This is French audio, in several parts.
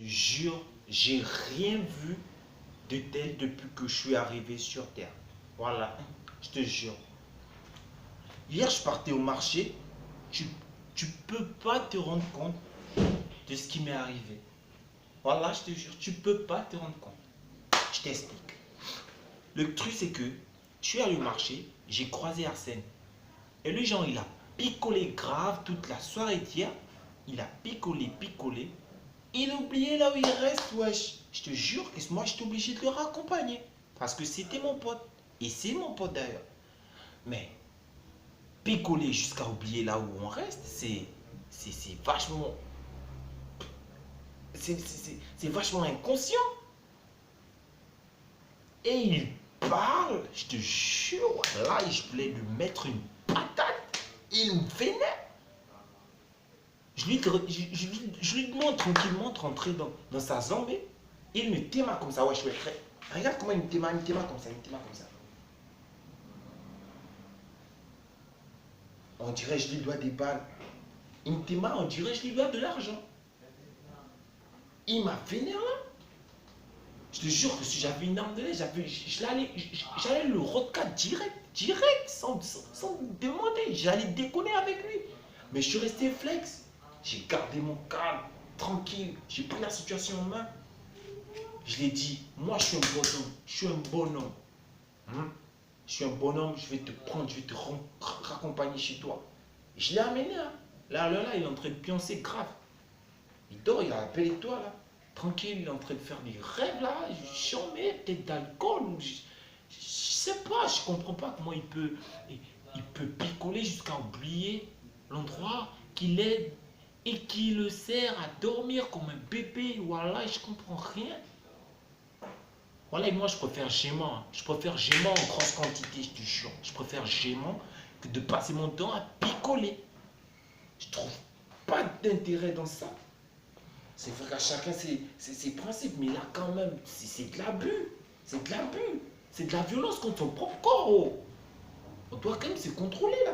jure, j'ai rien vu de tel depuis que je suis arrivé sur Terre. Voilà, je te jure. Hier, je partais au marché. Tu, tu peux pas te rendre compte de ce qui m'est arrivé. Voilà, je te jure, tu peux pas te rendre compte. Je t'explique. Le truc, c'est que je suis allé au marché, j'ai croisé Arsène. Et le genre, il a picolé grave toute la soirée d'hier. Il a picolé, picolé. Il a oublié là où il reste, wesh. Je te jure que moi, j'étais obligé de le raccompagner. Parce que c'était mon pote. Et c'est mon pote d'ailleurs. Mais picoler jusqu'à oublier là où on reste, c'est vachement. C'est vachement inconscient. Et il parle, je te jure, là, je voulais lui mettre une patate. Il me vénère. Je lui demande tranquillement de rentrer dans sa zone. Il me téma comme ça. Ouais, je suis très. Regarde comment il me téma comme ça, il me téma comme ça. On dirait que je lui dois des balles. Il me téma, on dirait que je lui dois de l'argent. Il m'a vénère là. Je te jure que si j'avais une arme de lait, j'allais le rodcade direct, sans demander. J'allais déconner avec lui. Mais je suis resté flex. J'ai gardé mon calme, tranquille. J'ai pris la situation en main. Je l'ai dit, moi je suis un bonhomme. Je suis un bonhomme. Je suis un bonhomme, je vais te prendre, je vais te raccompagner chez toi. Et je l'ai amené. Hein. Là, il est en train de pioncer grave. Il dort, il a appelé toi là. Tranquille, il est en train de faire des rêves là. Chambé, peut-être d'alcool. Je sais pas, je comprends pas comment il peut picoler jusqu'à oublier l'endroit qu'il est et qui le sert à dormir comme un bébé. Voilà, je comprends rien. Voilà, et moi je préfère gémant. Hein. Je préfère gémant en grosse quantité, je te jure. Je préfère gémant que de passer mon temps à picoler. Je trouve pas d'intérêt dans ça. C'est vrai qu'à chacun ses principes, mais là quand même, c'est de l'abus. C'est de l'abus. C'est de la violence contre son propre corps. Oh. On doit quand même se contrôler là.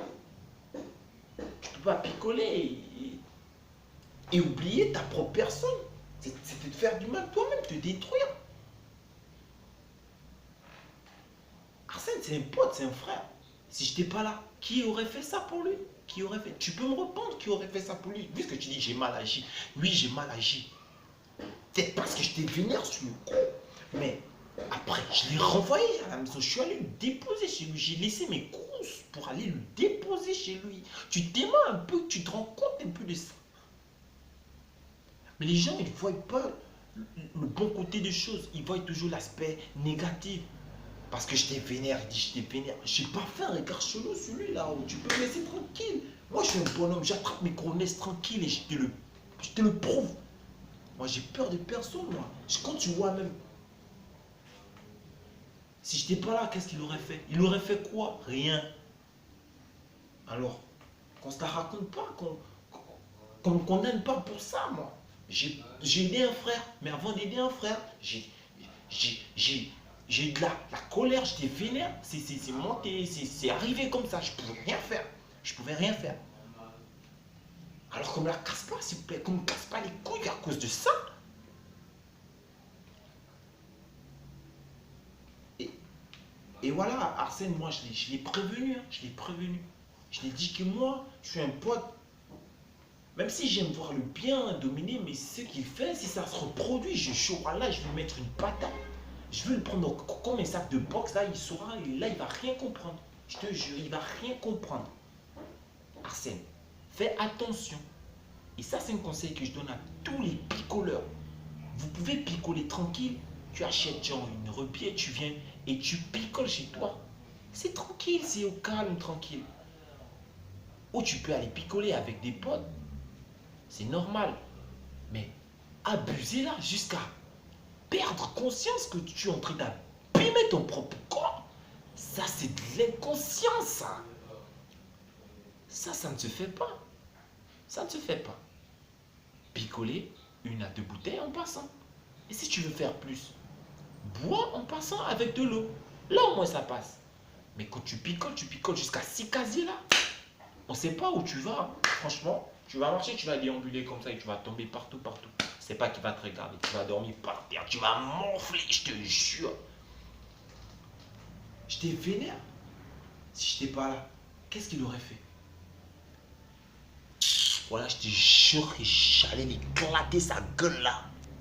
Tu peux pas picoler et oublier ta propre personne. C'est de te faire du mal toi-même, te détruire. Arsène, c'est un pote, c'est un frère. Si je n'étais pas là, qui aurait fait ça pour lui? Qui aurait fait? Tu peux me répondre qui aurait fait ça pour lui? Vu que tu dis j'ai mal agi. Oui, j'ai mal agi. Peut-être parce que je t'ai vénère sur le coup. Mais après, je l'ai renvoyé à la maison. Je suis allé le déposer chez lui. J'ai laissé mes courses pour aller le déposer chez lui. Tu t'aimes un peu, tu te rends compte un peu de ça. Mais les gens, ils ne voient pas le bon côté des choses. Ils voient toujours l'aspect négatif. Parce que je t'ai vénère, il dit je t'ai vénère. J'ai pas fait un regard chelou sur lui là où tu peux me laisser tranquille. Moi je suis un bonhomme, j'attrape mes promesses tranquilles et je te le prouve. Moi j'ai peur de personne moi. Quand tu vois même. Si je n'étais pas là, qu'est-ce qu'il aurait fait? Il aurait fait quoi? Rien. Alors, qu'on se la raconte pas, qu'on me condamne pas pour ça moi. J'ai aidé un frère, mais avant d'aider un frère, j'ai eu de la colère, j'étais vénère, c'est monté, c'est arrivé comme ça, je pouvais rien faire. Je pouvais rien faire. Alors qu'on me la casse pas, s'il vous plaît, qu'on me casse pas les couilles à cause de ça. Et voilà, Arsène, moi je l'ai prévenu, hein, je l'ai prévenu. Je l'ai dit que moi, je suis un pote. Même si j'aime voir le bien dominer, mais ce qu'il fait, si ça se reproduit, je suis là, je vais lui mettre une patate. Je veux le prendre comme un sac de boxe, là, il saura, et là, il va rien comprendre. Je te jure, il va rien comprendre. Arsène, fais attention. Et ça, c'est un conseil que je donne à tous les picoleurs. Vous pouvez picoler tranquille. Tu achètes genre une repied, tu viens et tu picoles chez toi. C'est tranquille, c'est au calme, tranquille. Ou tu peux aller picoler avec des potes. C'est normal. Mais abuser là jusqu'à perdre conscience que tu es en train d'abîmer ton propre corps. Ça, c'est de l'inconscience, ça. Ça ne se fait pas. Ça ne se fait pas. Picoler 1 à 2 bouteilles en passant. Et si tu veux faire plus, bois en passant avec de l'eau. Là, au moins, ça passe. Mais quand tu picoles jusqu'à 6 casiers là. On ne sait pas où tu vas. Franchement, tu vas marcher, tu vas déambuler comme ça et tu vas tomber partout. sais pas qui va te regarder. Tu vas dormir par terre. Tu vas m'enfler, je te jure. Je t'ai vénère. Si je n'étais pas là, qu'est-ce qu'il aurait fait? Voilà, je te jure que j'allais l'éclater sa gueule là.